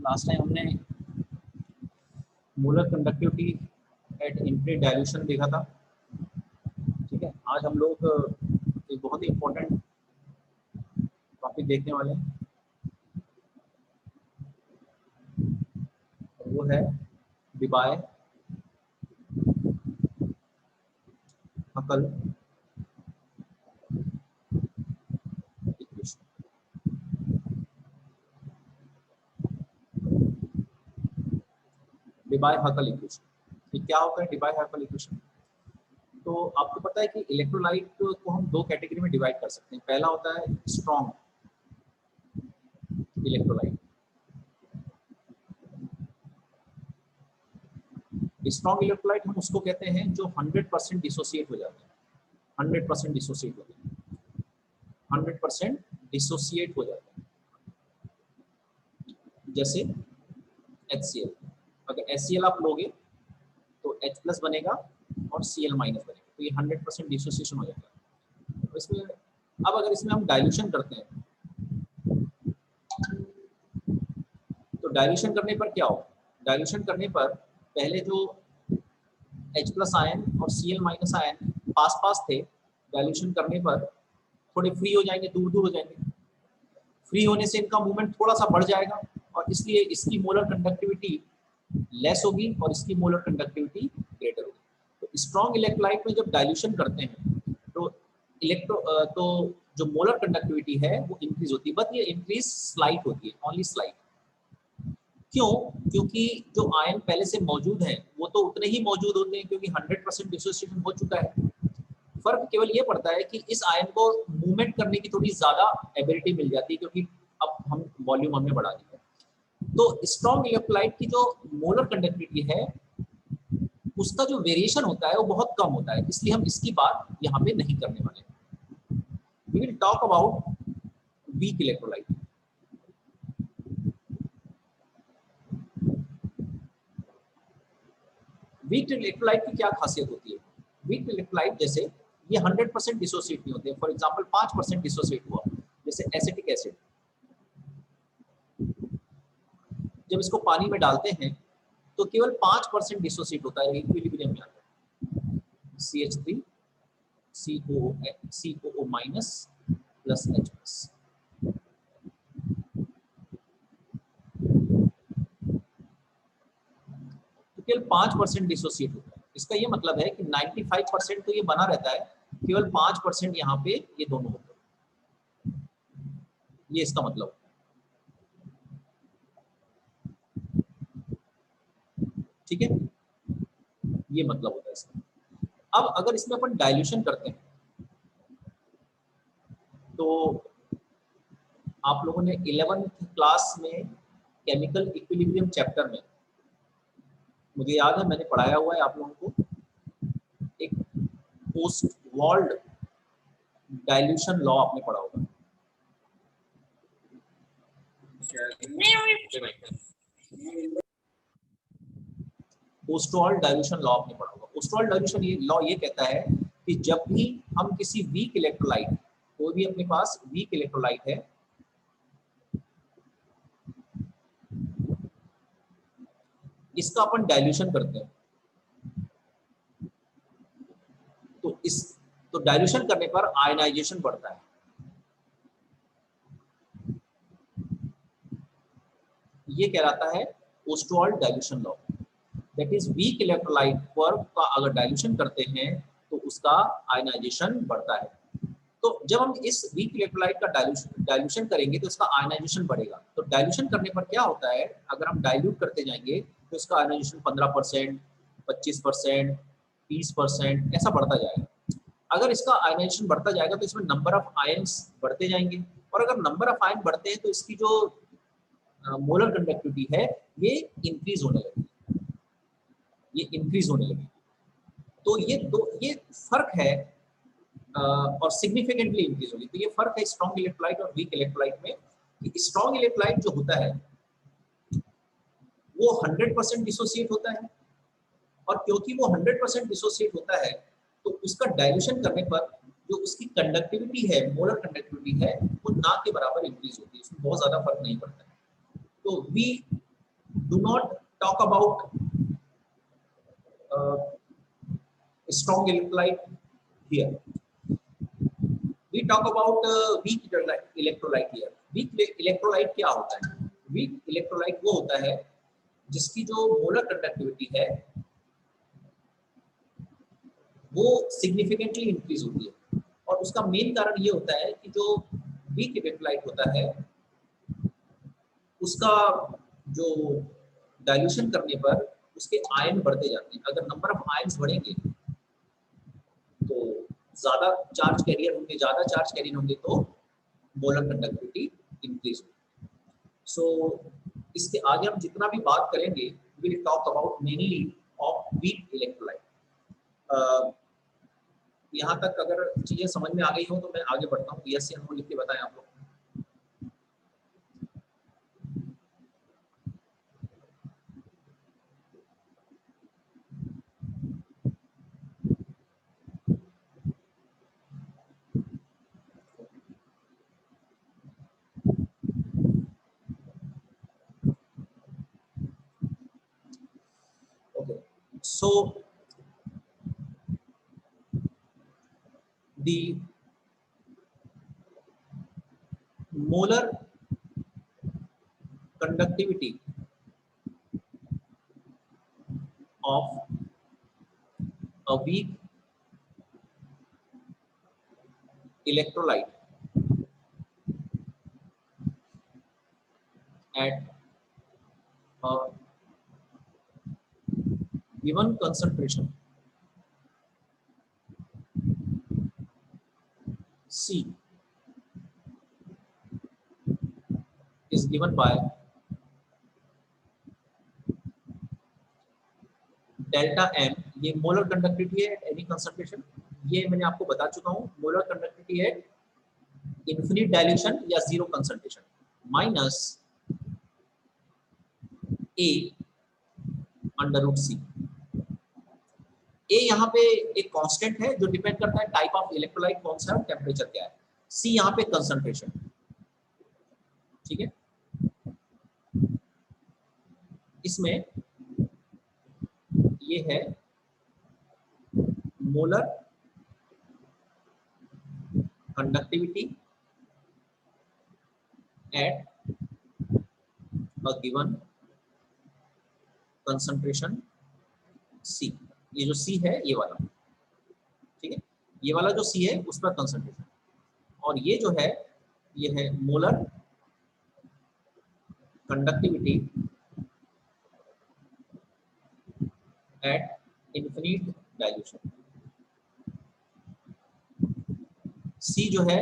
Last time हमने molar conductivity at infinite dilution देखा था। ठीक है, आज हम लोग एक बहुत ही इम्पोर्टेंट टॉपिक देखने वाले हैं, और वो है डिबाय हकल इक्वेशन। डिबाय हकल इक्वेशन, ये क्या होता है? डिबाय हकल इक्वेशन, तो आपको पता है कि इलेक्ट्रोलाइट को हम दो कैटेगरी में डिवाइड कर सकते हैं। पहला होता है स्ट्रॉन्ग इलेक्ट्रोलाइट। स्ट्रॉन्ग इलेक्ट्रोलाइट हम उसको कहते हैं जो 100% डिसोसिएट हो जाते हैं। 100% डिसोसिएट हो जाते हैं, 100% डिसोसिएट हो जाते हैं। जैसे HCl, अगर HCl आप लोगे तो H+ बनेगा और Cl- बनेगा, तो ये 100% डिसोसिएशन हो जाता है। तो इसमें अब अगर इसमें हम डाइल्यूशन करते हैं तो डाइल्यूशन करने पर क्या होगा? डाइल्यूशन करने पर पहले जो H+ आयन और Cl- आयन पास पास थे, डाइल्यूशन करने पर थोड़े फ्री हो जाएंगे, दूर दूर हो जाएंगे। फ्री होने से इनका मूवमेंट थोड़ा सा बढ़ जाएगा और इसलिए इसकी मोलर कंडक्टिविटी लेस होगी और इसकी मोलर कंडक्टिविटी ग्रेटर होगी। तो स्ट्रॉन्ग इलेक्ट्रोलाइट में जब डाइल्यूशन करते हैं तो तो जो मोलर कंडक्टिविटी है वो इंक्रीज होती है, बट ये इंक्रीज स्लाइट होती है, ओनली स्लाइट। क्यों? क्योंकि जो आयन पहले से मौजूद हैं वो तो उतने ही मौजूद होते हैं, क्योंकि 100% डिसोसिएशन हो चुका है। फर्क केवल ये पड़ता है कि इस आयन को मूवमेंट करने की थोड़ी ज्यादा एबिलिटी मिल जाती है, क्योंकि अब हम वॉल्यूम हमने बढ़ा दिया है। तो स्ट्रॉन्ग इलेक्ट्रोलाइट की जो मोलर कंडक्टिविटी है उसका जो वेरिएशन होता है वो बहुत कम होता है, इसलिए हम इसकी बात यहाँ पे नहीं करने वाले। We will talk about weak electrolyte. Weak electrolyte की क्या खासियत होती है? वीक इलेक्ट्रोलाइट जैसे ये 100% डिसोसिएट नहीं होते। फॉर एग्जांपल 5% डिसोसिएट हुआ, जैसे एसिटिक एसिड। जब इसको पानी में डालते हैं तो केवल 5% डिसोसिएट होता है, इक्विलिब्रियम में आता है। CH3 COO minus plus H+। तो केवल 5% डिसोसिएट होता है। इसका ये मतलब है कि 95% तो ये बना रहता है, केवल 5% यहाँ पे ये दोनों होते हैं। ये इसका मतलब, ठीक है, ये मतलब होता है इसका। अब अगर इसमें अपन डाइल्यूशन करते हैं तो आप लोगों ने 11th क्लास में केमिकल इक्विलिब्रियम चैप्टर में, मुझे याद है मैंने पढ़ाया हुआ है आप लोगों को, एक पोस्टवाल्ड डाइल्यूशन लॉ आपने पढ़ा होगा। पोस्टवाल्ड डाइल्यूशन लॉ आपने पढ़ा होगा। पोस्टवाल्ड डाइल्यूशन लॉ ये कहता है कि जब भी हम किसी वीक इलेक्ट्रोलाइट, कोई भी अपने पास वीक इलेक्ट्रोलाइट है, इसका अपन डाइल्यूशन करते हैं तो डाइल्यूशन करने पर आयनाइजेशन बढ़ता है। ये कहलाता है Ostwald dilution law. That is weak electrolyte पर का अगर डाइल्यूशन करते हैं तो उसका आयनाइजेशन बढ़ता है। तो जब हम इस वीक इलेक्ट्रोलाइट का डाइल्यूशन करेंगे तो इसका आयनाइजेशन बढ़ेगा। तो डाइल्यूशन करने पर क्या होता है, अगर हम डाइल्यूट करते जाएंगे तो इसका आयनाइजेशन 15%, 25%, 30% ऐसा बढ़ता जाएगा। अगर इसका आयनाइजेशन बढ़ता जाएगा तो इसमें नंबर ऑफ आयन्स बढ़ते जाएंगे, और अगर नंबर ऑफ आयन बढ़ते हैं तो इसकी जो मोलर कंडक्टिविटी है ये इंक्रीज होने लगेगी, ये इंक्रीज होने लगेगी। तो ये फर्क है, और सिग्निफिकेंटली इंक्रीज होगी। तो ये फर्क है स्ट्रॉन्ग इलेक्ट्रोलाइट और वीक इलेक्ट्रोलाइट में, कि स्ट्रॉन्ग इलेक्ट्रोलाइट जो होता है वो 100% डिसोसिएट होता है, और क्योंकि वो 100% डिसोसिएट होता है तो उसका डाइल्यूशन करने पर जो उसकी कंडक्टिविटी है, मोलर कंडक्टिविटी है, वो ना के बराबर इंक्रीज होती है, उसमें बहुत ज्यादा फर्क नहीं पड़ता है। तो do not talk about strong electrolyte here. We talk about weak electrolyte here. Weak electrolyte क्या होता है? Weak electrolyte वो होता है जिसकी जो मोलर कंडक्टिविटी है वो सिग्निफिकेंटली इंक्रीज होती है, और उसका मेन कारण ये होता है कि जो वीक इलेक्ट्रोलाइट होता है उसका जो डाइल्यूशन करने पर उसके आयन बढ़ते जाते हैं। अगर नंबर ऑफ आयन्स बढ़ेंगे तो ज्यादा चार्ज कैरियर होंगे, ज्यादा चार्ज कैरियर होंगे तो मोलर कंडक्टिविटी इंक्रीज होगी। सो इसके आगे हम जितना भी बात करेंगे will talk about mainly of weak electrolyte. यहाँ तक अगर चीजें समझ में आ गई हो तो मैं आगे बढ़ता हूँ। यस या नो लिख के बताएं आप लोग। Okay, so the molar conductivity of a weak electrolyte at a given concentration C is given by delta m। ये मोलर कंडक्टिविटी है एट एनी कंसंट्रेशन, ये मैंने आपको बता चुका हूँ। मोलर कंडक्टिविटी है इन्फिनिट डाइल्यूशन या zero concentration minus a under root C. a यहाँ पे एक कांस्टेंट है जो डिपेंड करता है टाइप ऑफ इलेक्ट्रोलाइट कौन सा है, टेम्परेचर क्या है। c यहाँ पे कंसंट्रेशन, ठीक है। इसमें ये है molar conductivity at a given concentration C। ये जो C है ये वाला, ठीक है, ये वाला जो C है उस पर कंसंट्रेशन, और ये जो है ये है molar conductivity eight infinite dilution. C जो है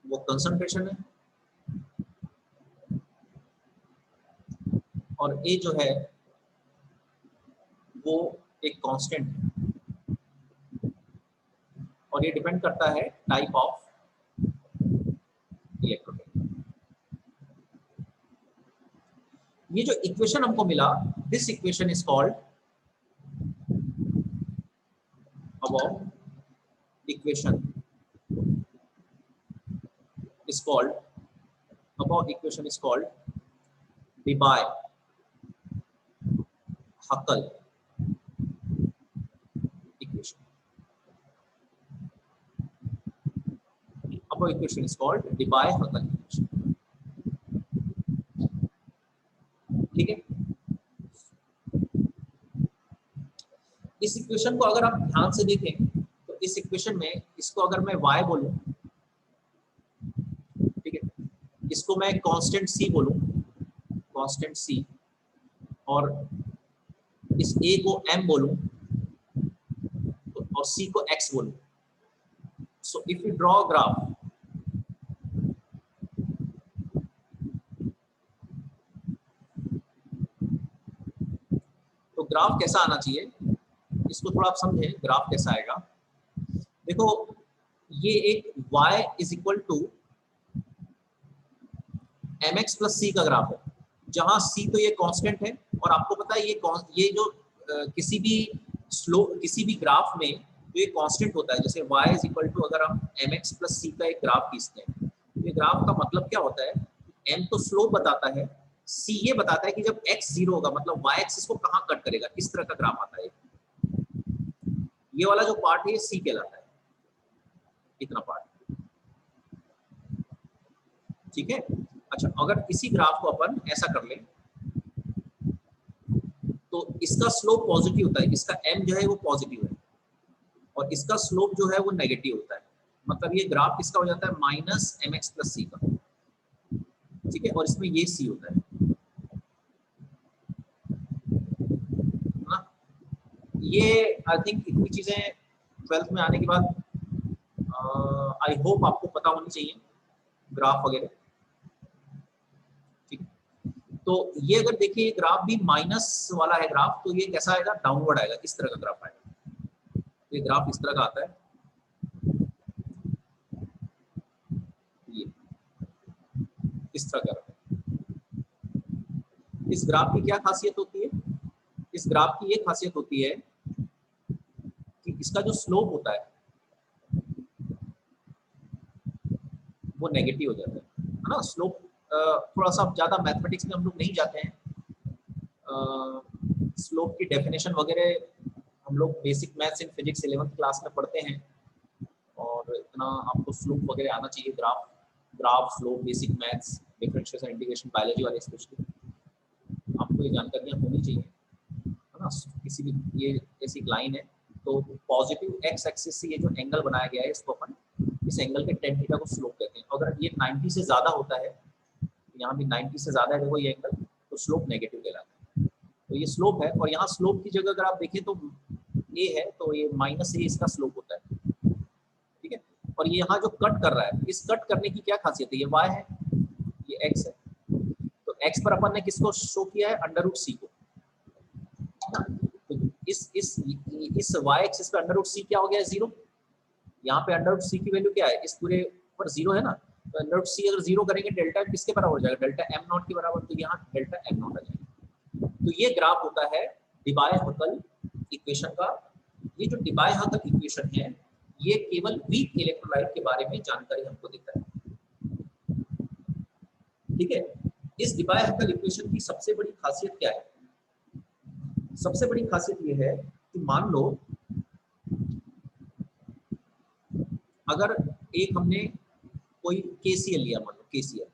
वो कंसंट्रेशन है और A जो है वो एक कांस्टेंट है, और ये डिपेंड करता है टाइप ऑफ इलेक्ट्रोलाइट। ये जो इक्वेशन हमको मिला, this equation is called above equation is called Debye-Huckel equation. Above equation is called Debye-Huckel equation. ठीक है। इस इक्वेशन को अगर आप ध्यान से देखें तो इस इक्वेशन में इसको अगर मैं y बोलूं, ठीक है, इसको मैं कांस्टेंट c बोलूं, कांस्टेंट c, और इस a को m बोलूं और c को x बोलूं। So if you draw graph, तो ग्राफ कैसा आना चाहिए, इसको थोड़ा आप समझें ग्राफ कैसा आएगा। देखो ये एक y is equal to mx plus c का ग्राफ है, जहां c तो ये कांस्टेंट है, और आपको पता है ये जो किसी भी ग्राफ में जो ये कांस्टेंट होता है, जैसे y इज इक्वल टू अगर हम mx प्लस c का एक ग्राफ खींचते हैं, ये ग्राफ का मतलब क्या होता है, m तो स्लोप बताता है सी ये बताता है कि जब x 0 होगा मतलब y एक्सिस को कहाँ कट करेगा, इस तरह का ग्राफ आता है। ये वाला जो पार्ट है ये सी कहलाता है, इतना पार्ट, ठीक है। अच्छा, अगर इसी ग्राफ को अपन ऐसा कर लें तो इसका स्लोप पॉजिटिव होता है, इसका m जो है वो पॉजिटिव है और इसका स्लोप जो है वो नेगेटिव होता है। मतलब ये ग्राफ किसका हो जाता है, माइनस एम एक्स प्लस सी का, ठीक है। और इसमें ये सी होता है ना। ये आई थिंक इतनी चीजें 12th में आने के बाद आई होप आपको पता होनी चाहिए, ग्राफ वगैरह, ठीक है। तो ये अगर देखिए ग्राफ भी माइनस वाला है ग्राफ, तो ये कैसा आएगा, डाउनवर्ड आएगा, इस तरह का ग्राफ आएगा। ये ग्राफ इस तरह का आता है, ये इस तरह का। इस ग्राफ की क्या खासियत होती है, इस ग्राफ की ये खासियत होती है कि इसका जो स्लोप होता है वो नेगेटिव हो जाता है ना। स्लोप थोड़ा सा ज्यादा मैथमेटिक्स में हम लोग नहीं जाते हैं, स्लोप की डेफिनेशन वगैरह हम लोग basic maths in physics 11th class में पढ़ते हैं और इतना आपको स्लोप वगैरह आना चाहिए, graph slope, basic maths, differential integration, biology वाले स्पेशली आपको ये जानकारियाँ होनी चाहिए, है ना। किसी भी ये ऐसी लाइन है तो पॉजिटिव एक्स एक्सिस से ये जो एंगल बनाया गया है इसको अपन इस एंगल के टेन थीटा को स्लोप कहते हैं। अगर ये 90 से ज़्यादा होता है, यहाँ भी 90 से ज़्यादा है देखो ये एंगल, तो स्लोप नेगेटिव कहलाता है। तो ये स्लोप है और यहाँ स्लोप की जगह अगर आप देखें तो ए है तो ये माइनस ए इसका स्लोप होता है, ठीक है। और ये यहाँ जो कट कर रहा है, इस कट करने की क्या खासियत है, ये वाई है, ये एक्स है। तो एक्स पर अपन ने किसको शो किया है, अंडर रूट सी को। तो इस वाई एक्सिस पे अंडर रूट सी क्या हो गया है, 0। यहाँ पे अंडर रूट सी की वैल्यू क्या है, इस पूरे पर 0 है ना। तो अंडर रूट सी अगर 0 करेंगे डेल्टा एम किसके बराबर हो जाएगा, डेल्टा एम नॉट के बराबर। तो यहाँ डेल्टा एम नॉट आ जाएगा। तो ये ग्राफ होता है डिबाय-हकल इक्वेशन का। ये जो डिबाय-हकल इक्वेशन है ये केवल वीक इलेक्ट्रोलाइट के बारे में जानकारी हमको देता है, ठीक है। इस डिबाय-हकल इक्वेशन की सबसे बड़ी खासियत क्या है, सबसे बड़ी खासियत ये है कि मान लो अगर एक हमने कोई केसीएल लिया, मान लो केसीएल,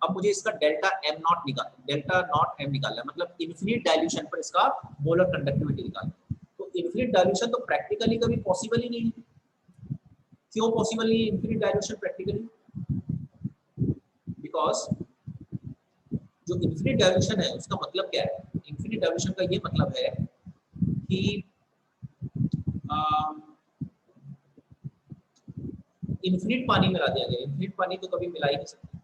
अब मुझे इसका डेल्टा एम नॉट निकालना है, मतलब इन्फिनिट डाइल्यूशन पर इसका मोलर कंडक्टिविटी निकालना है। तो इन्फिनिट डाइल्यूशन तो प्रैक्टिकली कभी पॉसिबल ही नहीं है। क्यों पॉसिबल नहीं है इन्फिनिट डाइल्यूशन प्रैक्टिकली, बिकॉज जो इन्फिनिट डाइल्यूशन है उसका मतलब क्या है, इन्फिनिट डाइल्यूशन का ये मतलब है कि इन्फिनिट पानी मिला दिया गया। इन्फिनिट पानी तो कभी मिला ही नहीं सकते,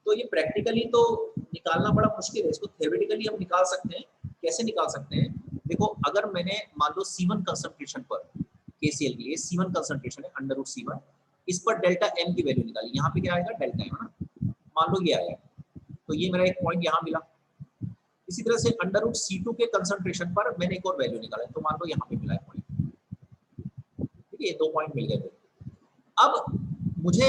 तो ये प्रैक्टिकली तो निकालना बड़ा मुश्किल है। इसको थ्योरेटिकली हम निकाल सकते हैं। कैसे निकाल सकते हैं, देखो अगर मैंने मान लो C1 कंसंट्रेशन पर KCl के लिए C1 कंसंट्रेशन है अंडर रूट C1, इस पर डेल्टा M की वैल्यू निकाली, यहाँ पे क्या आएगा डेल्टा M ना, मान लो ये आया, तो ये मेरा एक पॉइंट यहाँ मिला। इसी तरह से अंडर रूट C2 के कंसंट्रेशन पर मैंने एक और वैल्यू निकाला, तो मान लो यहाँ पे मिला है पॉइंट, ठीक है, ये 2 पॉइंट मिल गए। अब मुझे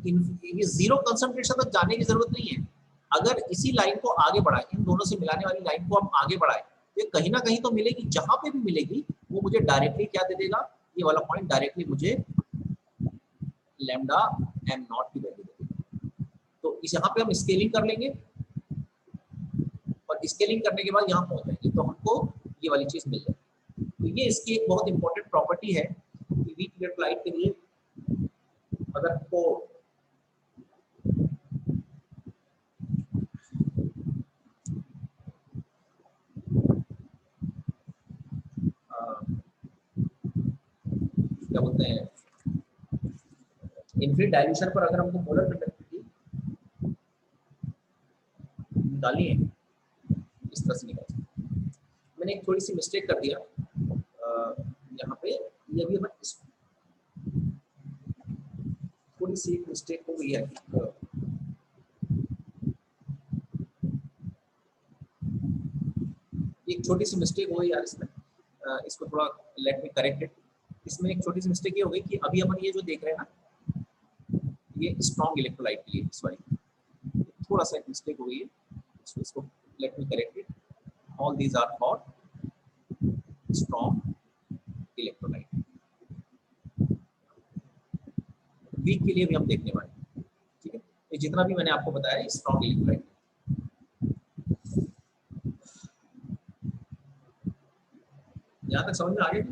ये 0 कंसंट्रेशन तक जाने की जरूरत नहीं है। अगर इसी लाइन को आगे बढ़ाएं, इन दोनों से मिलाने वाली लाइन को हम आगे बढ़ाएं, ये कहीं ना कहीं तो मिलेगी, जहां पे भी मिलेगी वो मुझे डायरेक्टली क्या दे देगा, ये वाला पॉइंट डायरेक्टली मुझे लैम्डा एम नॉट की वैल्यू दे देगा। तो इस यहाँ पे हम स्केलिंग कर लेंगे और स्केलिंग करने के बाद यहाँ पहुंच जाएंगे तो हमको ये वाली चीज मिल जाएगी। तो ये इसकी एक बहुत इंपॉर्टेंट प्रॉपर्टी है कि वीक इलेक्ट्रोलाइट के लिए अगर आपको क्या बोलते हैं, इन्फिनिट डाइल्यूशन पर अगर हमको मोलर कंडक्टिविटी निकालनी है इस तरह से निकाल सकते हैं। मैंने एक थोड़ी सी मिस्टेक कर दिया यहाँ पे, ये भी हमें थोड़ी सी एक मिस्टेक हो गई है, एक छोटी सी मिस्टेक हो गई यार इसमें, इसको थोड़ा लेट मी करेक्ट इट। इसमें एक छोटी सी मिस्टेक ये हो गई कि अभी अपन ये जो देख रहे हैं ना, ये स्ट्रॉन्ग इलेक्ट्रोलाइट के लिए, सॉरी थोड़ा सा एक मिस्टेक हो गई है, इसको let me correct it. All these are for strong electrolyte. Weak के लिए भी हम देखने वाले हैं, ठीक है। ये जितना भी मैंने आपको बताया स्ट्रॉन्ग इलेक्ट्रोलाइट। यहाँ तक समझ में आ गया?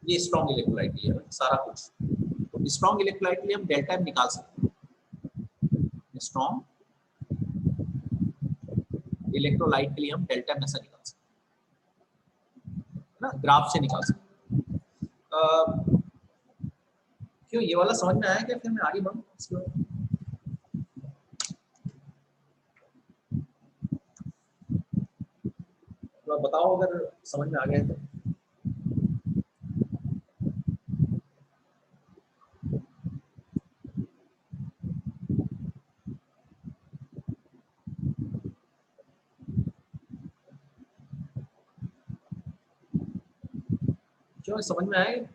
ये स्ट्रॉन्ग इलेक्ट्रोलाइट के लिए सारा कुछ। तो स्ट्रॉन्ग इलेक्ट्रोलाइट के लिए हम डेल्टा एम निकाल सकते हैं। स्ट्रॉन्ग इलेक्ट्रोलाइट के लिए हम डेल्टा एम ऐसा निकाल सकते हैं ना, ग्राफ से निकाल सकते हैं। क्यों ये वाला समझ में आया क्या? फिर मैं आगे बढ़ूं इसके बाद। तो आप बताओ अगर समझ में आ गया है तो। क्यों समझ में आए?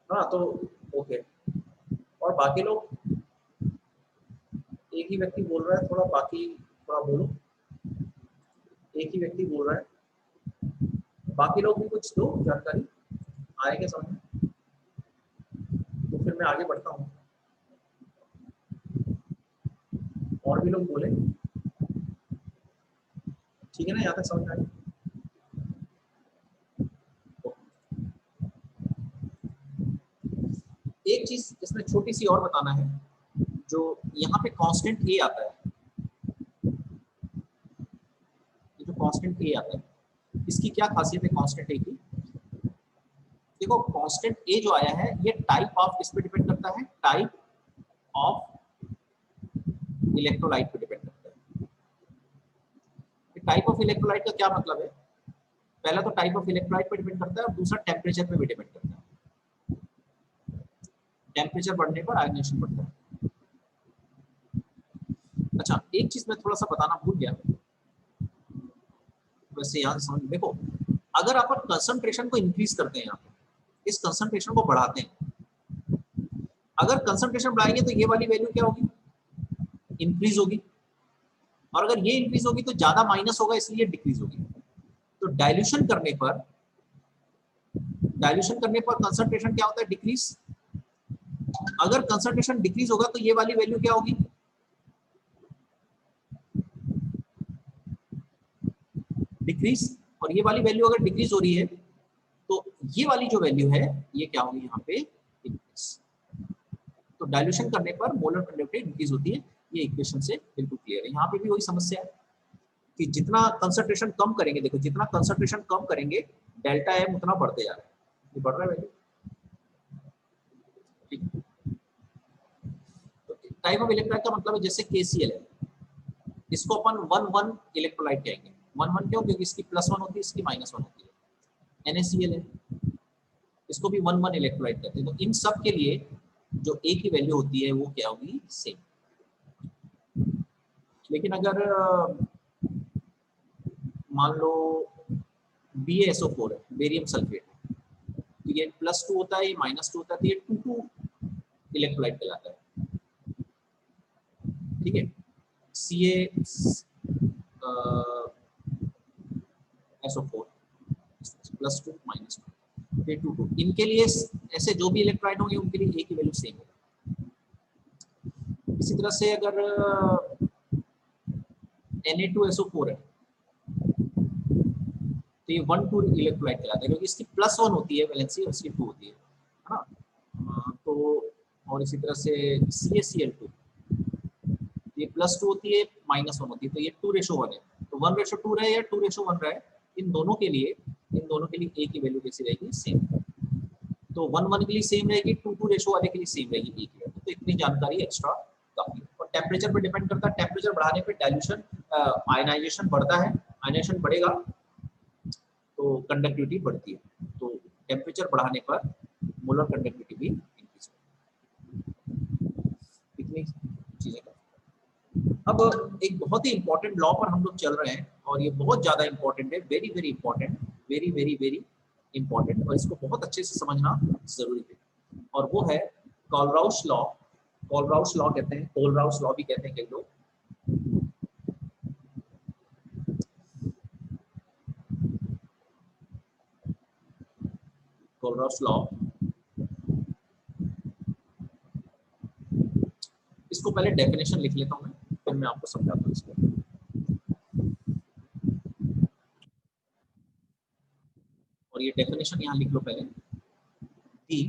हाँ तो ओके। और बाकी लोग, एक ही व्यक्ति बोल रहा है, थोड़ा बाकी थोड़ा बोलो। एक ही व्यक्ति बोल रहा है, बाकी लोग भी कुछ दो जानकारी, आए क्या समझ में? तो फिर मैं आगे बढ़ता हूँ। और भी लोग बोले, ठीक है ना? यहाँ तक समझ में आए? एक चीज इसमें छोटी सी और बताना है, जो यहाँ पे कांस्टेंट ए आता है, ये जो कांस्टेंट ए आता है, इसकी क्या खासियत है कांस्टेंट ए की? देखो कांस्टेंट ए जो आया है ये टाइप ऑफ, किस पे डिपेंड करता है? टाइप ऑफ इलेक्ट्रोलाइट पे डिपेंड करता है। टाइप ऑफ इलेक्ट्रोलाइट का क्या मतलब है? पहला तो टाइप ऑफ इलेक्ट्रोलाइट पे डिपेंड करता है और दूसरा टेम्परेचर पे भी डिपेंड करता है। टेम्परेचर बढ़ने पर आयनाइजेशन बढ़ता है। अच्छा एक चीज मैं थोड़ा सा बताना भूल गया, वैसे यहाँ से समझ देखो, अगर आप कंसंट्रेशन को इंक्रीज करते हैं, यहाँ पे इस कंसंट्रेशन को बढ़ाते हैं, अगर कंसंट्रेशन बढ़ाएंगे तो ये वाली वैल्यू क्या होगी? इंक्रीज होगी। और अगर ये इंक्रीज होगी तो ज्यादा माइनस होगा, इसलिए डिक्रीज होगी। तो डाइल्यूशन करने पर कंसंट्रेशन क्या होता है? डिक्रीज। अगर कंसंट्रेशन डिक्रीज होगा तो ये वाली वैल्यू क्या होगी? डिक्रीज। और ये वाली वैल्यू अगर डिक्रीज हो रही है तो ये वाली जो वैल्यू है ये क्या होगी? यहाँ पे इंक्रीज। तो डाइल्यूशन करने पर मोलर कंडक्टिविटी इंक्रीज होती है। ये इक्वेशन से बिल्कुल क्लियर है। यहाँ पे भी वही समस्या है कि जितना कंसंट्रेशन कम करेंगे, देखो जितना कंसंट्रेशन कम करेंगे डेल्टा एम उतना बढ़ते जा रहा है, ये बढ़ रहा है वैल्यू। तो टाइप ऑफ इलेक्ट्रोलाइट का मतलब है जैसे KCl है, इसको अपन 1-1 इलेक्ट्रोलाइट कहेंगे। 1-1 क्यों? क्योंकि इसकी +1 होती है, इसकी -1 होती है। NaCl है, इसको भी 1-1 इलेक्ट्रोलाइट कहते हैं। तो इन सब के लिए जो A की वैल्यू होती है वो क्या होगी? सेम। लेकिन अगर मान लो BaSO4 है, बेरियम सल्फेट, तो ये +2 होता है, ये -2 होता है, तो ये 2-2 इलेक्ट्रोलाइट कहलाता है। ठीक है। CaSO4 +2 -2, ये 2-2, इनके लिए ऐसे जो भी इलेक्ट्रोलाइट होंगे उनके लिए A की वैल्यू सेम होगी। इसी तरह से अगर Na2SO4 है तो ये 1-2 इलेक्ट्रोलाइट कहलाता है, क्योंकि इसकी +1 होती है वैलेंसी और इसकी 2 होती है ना। तो और इसी तरह से CaCl2, ये +2 होती है, -1 होती है, तो ये 2:1 है। तो 1:2 रहे या 2:1 रहे, इन दोनों के लिए A की वैल्यू कैसी रहेगी? सेम। तो 1-1 के लिए सेम रहेगी, 2-2 रेशो वाले के लिए सेम रहेगी A की वैल्यू। तो इतनी जानकारी एक्स्ट्रा काफी है। और टेम्परेचर पर डिपेंड करता है, टेम्परेचर बढ़ाने पर डाइल्यूशन, आयनाइजेशन बढ़ता है, आयनाइजेशन बढ़ेगा तो कंडक्टिविटी बढ़ती है। तो टेम्परेचर बढ़ाने पर मोलर कंडक्टिविटी भी इंक्रीज होगी। इतनी चीजें कर। अब एक बहुत ही इंपॉर्टेंट लॉ पर हम लोग चल रहे हैं और ये बहुत ज्यादा इंपॉर्टेंट है, very very important, very very very important, और इसको बहुत अच्छे से समझना जरूरी है, और वो है कोलराउश लॉ। कोलराउश लॉ कहते हैं, कोलराउश लॉ भी कहते हैं कई लोग। कोलराउश लॉ, इसको पहले डेफिनेशन लिख लेता हूं मैं, फिर मैं आपको समझाता हूँ इसको। और ये डेफिनेशन यहाँ लिख लो पहले। The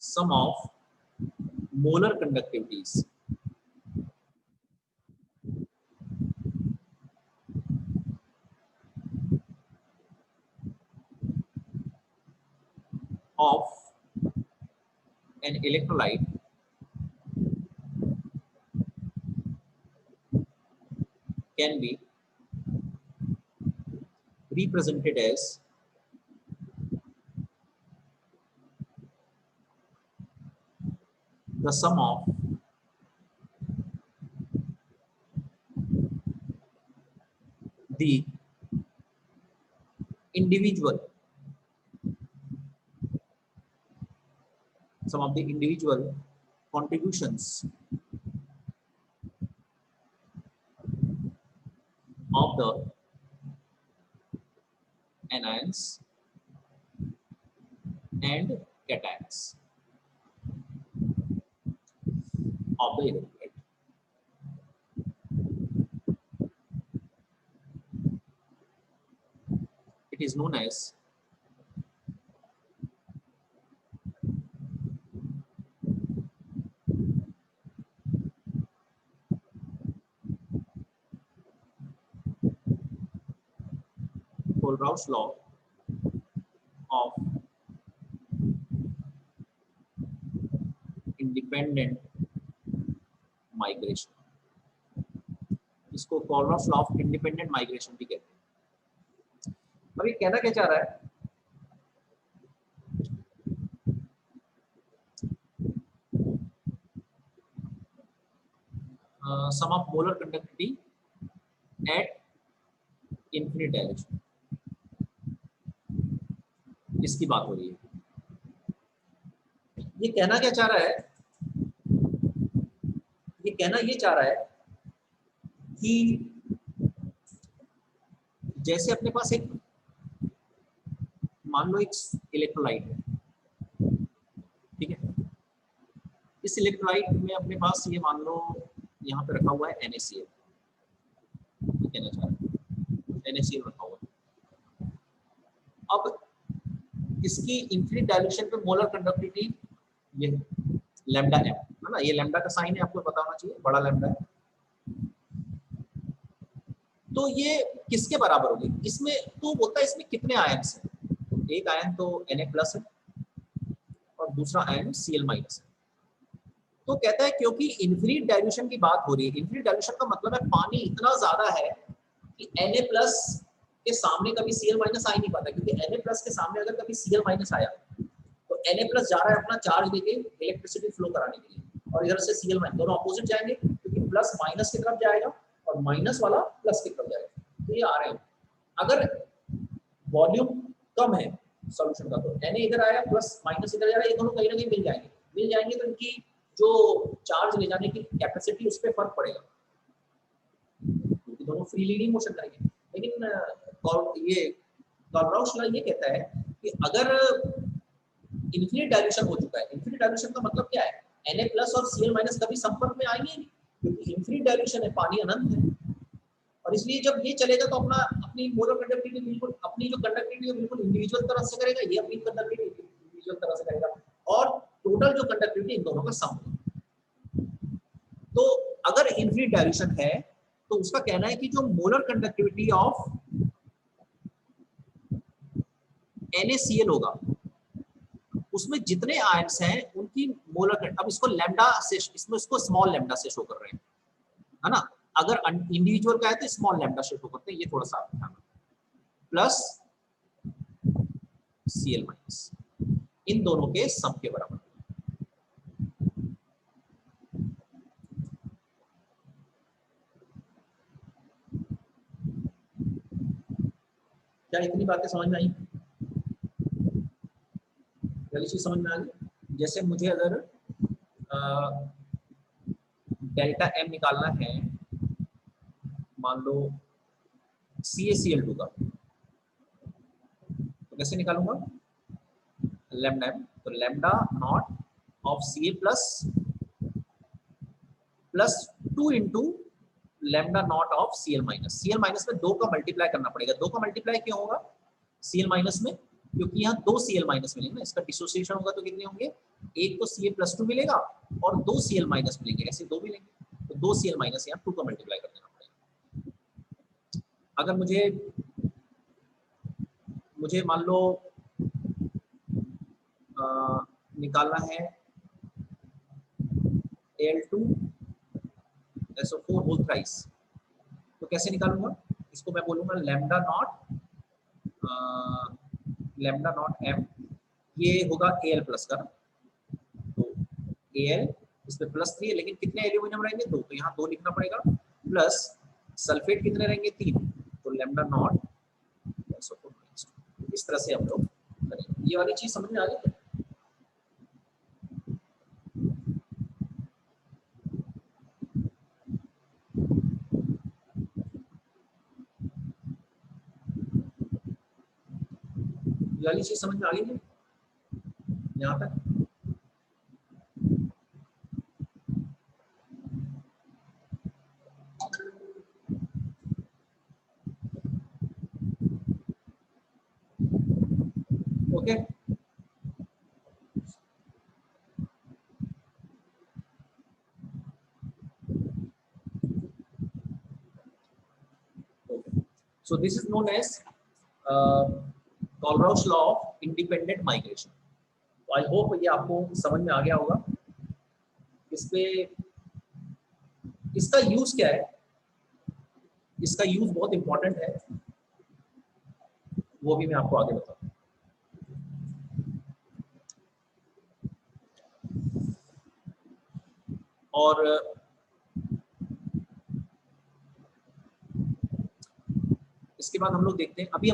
sum of molar conductivities of an electrolyte can be represented as the sum of the individual contributions of the anions and cations of the electrolyte. It is known as Kohlrausch law of independent migration. इसको Kohlrausch law of independent migration भी कहते हैं। अब ये कहना क्या चाह रहा है, sum of molar conductivity at infinite direction, इसकी बात हो रही है। ये कहना क्या चाह रहा है, ये कहना ये चाह रहा है कि जैसे अपने पास एक, मान लो एक इलेक्ट्रोलाइट है, ठीक है, इस इलेक्ट्रोलाइट में अपने पास ये मान लो यहाँ पे रखा हुआ है NaCl, ये कहना चाह रहा है NaCl रखा हुआ है। अब इसकी इनफिनिट डायल्यूशन पे मोलर कंडक्टिविटी ये लैम्डा m है ना, ये लैम्डा का साइन है, आपको पता होना चाहिए, बड़ा लैम्डा है। तो ये किसके बराबर होगी इसमें, तो बोलता है इसमें कितने आयन्स हैं, एक आयन तो Na+ है और दूसरा आयन Cl- है। तो कहता है क्योंकि इनफिनिट डायल्यूशन की बात हो रही है, इनफिनिट डायल्यूशन का मतलब है पानी इतना ज्यादा है कि Na+ के सामने कभी Cl- आ ही नहीं पाता, क्योंकि Na+ के सामने अगर कभी Cl- आया तो Na+ जा रहा है अपना चार्ज लेके इलेक्ट्रिसिटी फ्लो कराने के लिए, और इधर से Cl- दोनों ऑपोजिट जाएंगे, क्योंकि प्लस माइनस की तरफ जाएगा और माइनस वाला प्लस की तरफ जाएगा, तो ये आ रहे हैं। अगर वॉल्यूम कम है सॉल्यूशन का तो Na इधर आया प्लस माइनस इधर जा रहा है, ये दोनों कहीं ना कहीं मिल जाएंगे तो इनकी जो चार्ज ले जाने की कैपेसिटी उस पर फर्क पड़ेगा, क्योंकि दोनों फ्री लीनिंग मोशन करेंगे। लेकिन ये कोलराउश लॉ ये कहता है कि अगर इनफिनिट डायल्यूशन हो चुका है, इनफिनिट डायल्यूशन का मतलब क्या है, Na+ और Cl- कभी संपर्क में आएंगे नहीं, क्योंकि इनफिनिट डायल्यूशन है, पानी अनंत है, और इसलिए जब ये चलेगा तो अपनी मोलर कंडक्टिविटी बिल्कुल, अपनी जो कंडक्टिविटी है बिल्कुल इंडिविजुअल तरह से करेगा, ये अपनी कंडक्टिविटी इंडिविजुअल तरह से करेगा, और टोटल जो कंडक्टिविटी इन दोनों का सम होगा। तो अगर इनफिनिट डायल्यूशन है तो उसका कहना है कि जो मोलर कंडक्टिविटी ऑफ NaCl होगा उसमें जितने आयन्स हैं उनकी मोलर, अब इसको लैम्डा से, इसमें इसको स्मॉल लैम्डा से शो कर रहे हैं, है ना, अगर इंडिविजुअल का है तो स्मॉल लैम्डा से शो करते हैं, ये थोड़ा सा ध्यान, प्लस Cl माइनस, इन दोनों के सम के बराबर। क्या इतनी बातें समझ में आई? पहली चीज समझ में आ गई। जैसे मुझे अगर डेल्टा एम निकालना है, मान लो CaCl2 का, तो कैसे निकालूंगा? लैम्डा एम, तो lambda naught of Ca plus 2 into lambda naught of Cl minus. Cl minus में 2 का मल्टीप्लाई करना पड़ेगा। 2 का मल्टीप्लाई क्यों होगा Cl माइनस में? क्योंकि यहाँ 2 Cl माइनस मिलेंगे ना, इसका डिसोसिएशन होगा तो कितने होंगे? एक तो Ca+2 मिलेगा और 2 Cl माइनस मिलेंगे, ऐसे 2 मिलेंगे, तो 2 Cl माइनस यहाँ 2 का मल्टीप्लाई कर देना पड़ेगा। अगर मुझे मान लो निकालना है Al2SO4 होल थ्राइस, तो कैसे निकालूंगा? इसको मैं बोलूंगा लैम्डा नॉट एम, ये होगा Al प्लस का, तो Al इसमें +3 है, लेकिन कितने एल्यूमिनियम रहेंगे? 2, तो यहाँ 2 लिखना पड़ेगा, प्लस सल्फेट कितने रहेंगे? 3, तो लैम्डा नॉट SO4। इस तरह से हम लोग करेंगे। ये वाली चीज समझ में आ गई? ये वाली चीज समझ में आ गई है यहाँ तक? Okay, so this is known as Colruy's law of independent migration। तो आई होप ये आपको समझ में आ गया होगा। इस पे इसका यूज क्या है, इसका यूज बहुत इंपॉर्टेंट है, वो भी मैं आपको आगे बताऊंगा। और इसके बाद हम लोग देखते हैं, अभी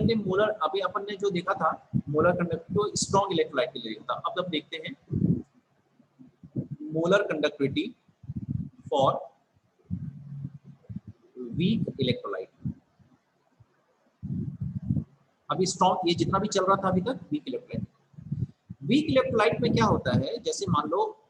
अपन ने जो देखा था मोलर कंडक्टिविटी, तो स्ट्रॉन्ग इलेक्ट्रोलाइट के लिए देखा था। अब देखते हैं molar conductivity for weak electrolyte. अभी स्ट्रॉन्ग, ये जितना भी चल रहा था अभी तक वीक इलेक्ट्रोलाइट। वीक इलेक्ट्रोलाइट में क्या होता है, जैसे मान लो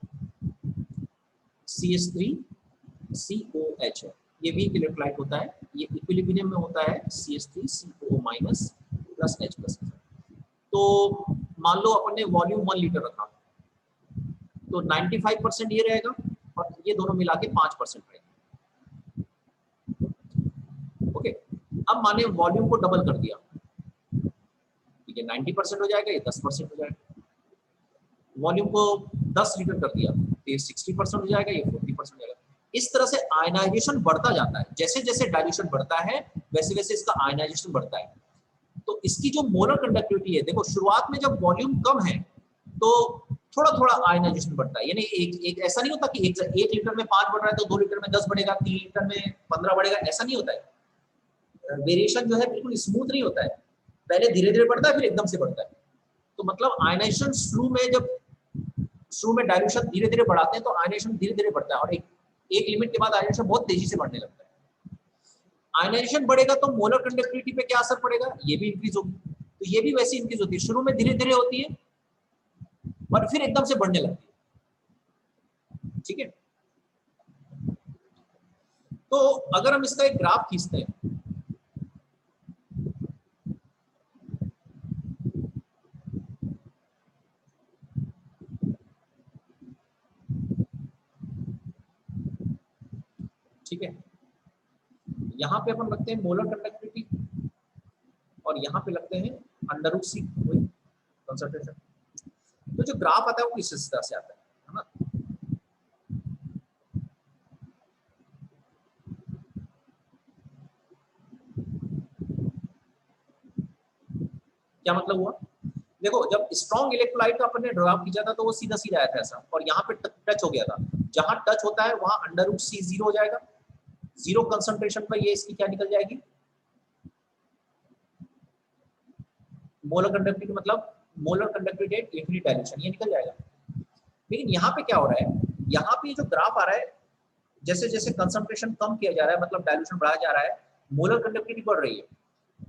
CH3COH है, ये वीक इलेक्ट्रोलाइट होता है, ये इक्विलिब्रियम में होता है CH3COO minus plus H plus. तो मान लो अपन ने वॉल्यूम 1 लीटर रखा, तो 95% ये रहेगा और ये दोनों मिला के 5% रहेगा। ओके, अब माने वॉल्यूम को डबल कर दिया, ठीक है, 90% हो जाएगा, ये 10% हो जाएगा। वॉल्यूम को 10 लीटर कर दिया तो ये 60% हो जाएगा, ये 40% हो जाएगा। इस तरह से आयनाइजेशन बढ़ता जाता है, जैसे जैसे डाइल्यूशन बढ़ता है वैसे वैसे इसका आयनाइजेशन बढ़ता है। तो इसकी जो मोलर कंडक्टिविटी है, देखो शुरुआत में जब वॉल्यूम कम है तो थोड़ा थोड़ा आयनाइजेशन बढ़ता है, यानी एक ऐसा नहीं होता कि एक लीटर में 5 बढ़ रहा है तो 2 लीटर में 10 बढ़ेगा, 3 लीटर में 15 बढ़ेगा, ऐसा नहीं होता है। वेरिएशन जो है बिल्कुल स्मूथ नहीं होता है, पहले धीरे धीरे बढ़ता है फिर एकदम से बढ़ता है। तो मतलब आयनाइजेशन शुरू में डाइल्यूशन धीरे धीरे बढ़ाते हैं तो आयनाइजेशन धीरे धीरे बढ़ता है, और एक लिमिट के बाद आयनाइजेशन बहुत तेजी से बढ़ने लगता है। आयनाइजेशन बढ़ेगा तो मोलर कंडक्टिविटी पे क्या असर पड़ेगा? ये भी इंक्रीज होगी, तो ये भी वैसे इंक्रीज होती है, शुरू में धीरे धीरे होती है और फिर एकदम से बढ़ने लगती है, ठीक है। तो अगर हम इसका एक ग्राफ खींचते हैं, ठीक है, यहाँ पे अपन रखते हैं मोलर कंडक्टिविटी और यहाँ पे लगते हैं √C वही कंसंट्रेशन। तो जो ग्राफ आता है वो इस तरह से आता है ना। क्या मतलब हुआ? देखो जब स्ट्रॉन्ग इलेक्ट्रोलाइट अपन ने ड्रॉ किया था तो वो सीधा सीधा आया था ऐसा, और यहाँ पे टच हो गया था, जहां टच होता है वहां अंडर रूट सी जीरो हो जाएगा, जीरो कंसंट्रेशन पर ये इसकी क्या निकल जाएगी, मोलर कंडक्टिविटी, मतलब molar conductivity at infinite dilution, ये निकल जाएगा। लेकिन यहाँ पे क्या हो रहा है, यहाँ पे जो ग्राफ आ रहा है, जैसे जैसे कंसंट्रेशन कम किया जा रहा है, मतलब डायल्यूशन बढ़ाया जा रहा है, मोलर कंडक्टिविटी बढ़ रही है।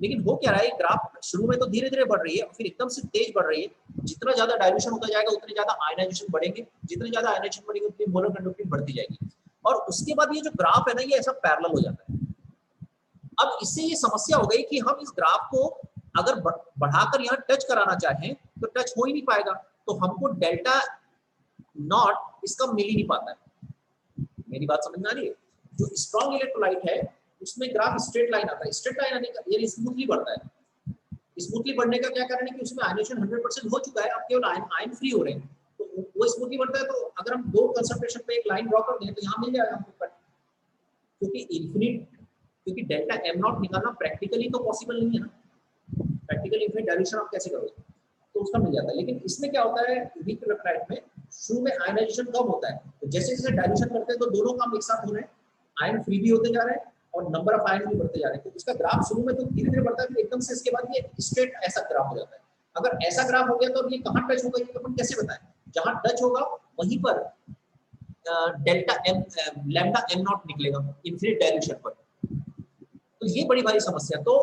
लेकिन वो क्या रहा है, ग्राफ शुरू में तो धीरे धीरे बढ़ रही है, फिर एकदम से तेज बढ़ रही है। जितना ज्यादा डायल्यूशन होता जाएगा उतने ज्यादा आयनाइजेशन बढ़ेंगे, जितने ज्यादा आयनाइजेशन बढ़ेंगे उतनी मोलर कंडक्टिविटी बढ़ती जाएगी। और उसके बाद ये जो ग्राफ है ना, ये ऐसा पैरेलल हो जाता है। अब इससे ये समस्या हो गई कि हम इस ग्राफ को अगर बढ़ाकर यहाँ टच कराना चाहें तो टच हो ही नहीं पाएगा, तो हमको डेल्टा नॉट इसका मिल ही नहीं पाता है। मेरी बात समझ में आ रही है? जो स्ट्रॉन्ग इलेक्ट्रोलाइट है उसमें ग्राफ स्ट्रेट लाइन आता है, स्ट्रेट लाइन आने का ये स्मूथली बढ़ता है। स्मूथली बढ़ने का क्या कारण है कि उसमें आयनेशन 100% हो चुका है, अब केवल आयन फ्री हो रहे हैं, तो वो स्मूथली बढ़ता है। तो अगर हम दो कंसंट्रेशन पे एक लाइन ड्रॉ कर दें तो यहाँ मिल जाएगा हमको कट, क्योंकि इन्फिनिट, क्योंकि डेल्टा एम नॉट निकालना प्रैक्टिकली तो पॉसिबल नहीं है ना, प्रैक्टिकली इन्फिनिट डायल्यूशन आप कैसे करोगे, तो उसका मिल जाता है। लेकिन इसमें क्या होता है, वीक इलेक्ट्रोलाइट में शुरू में आयनाइजेशन कम होता है, तो जैसे जैसे डायल्यूशन करते हैं तो दोनों काम एक साथ हो रहे हैं, आयन फ्री भी होते जा रहे हैं और नंबर ऑफ आयन भी बढ़ते जा रहे हैं। तो इसका ग्राफ शुरू में तो धीरे धीरे बढ़ता है, फिर एकदम से इसके बाद ये स्ट्रेट ऐसा ग्राफ हो जाता है। अगर ऐसा ग्राफ हो गया तो ये कहाँ टच होगा ये अपन कैसे बताएं, जहां टच होगा वहीं पर delta M lambda M not निकलेगा इन्फिनिट डायल्यूशन पर। तो ये बड़ी भारी समस्या। तो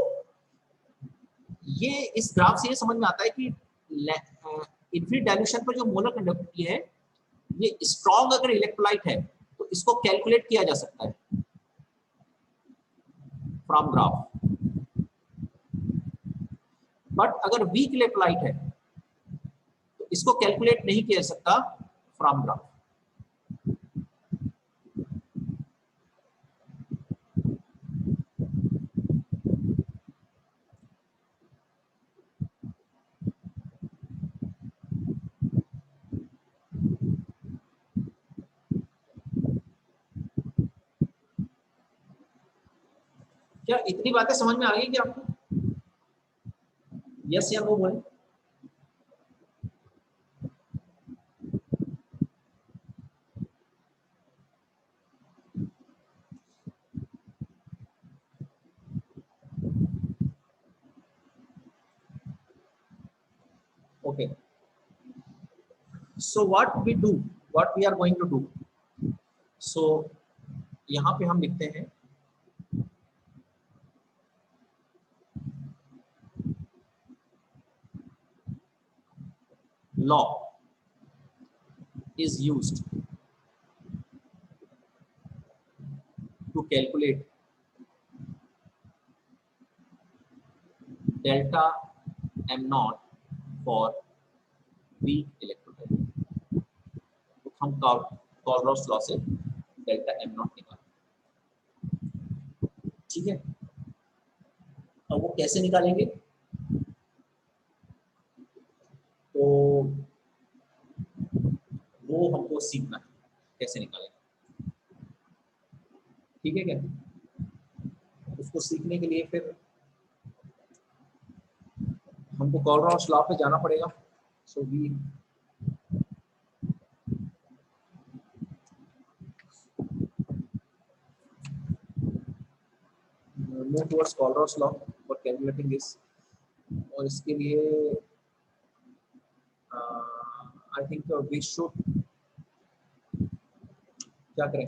ये इस ग्राफ से ये समझ में आता है कि इन्फिनिट डायल्यूशन पर जो मोलर कंडक्टिविटी है, ये स्ट्रॉन्ग अगर इलेक्ट्रोलाइट है तो इसको कैलकुलेट किया जा सकता है फ्रॉम ग्राफ। बट अगर वीक इलेक्ट्रोलाइट है तो इसको कैलकुलेट नहीं किया जा सकता फ्रॉम ग्राफ। क्या इतनी बातें समझ में आ गई कि आपको? यस या नो बोले। Okay, so what we are going to do, so यहाँ पे हम लिखते हैं law is used to calculate delta m naught for weak electrolyte। तो हम कॉलरॉस लॉ से डेल्टा एम नॉट निकालें, ठीक है। अब वो कैसे निकालेंगे, तो वो हमको सीखना है कैसे निकालेंगे, ठीक है क्या। उसको सीखने के लिए फिर हमको कॉलरॉस लॉ पे जाना पड़ेगा। So we move towards Kohlrausch law for calculating this. और इसके लिए आई थिंक वी शुड क्या करें,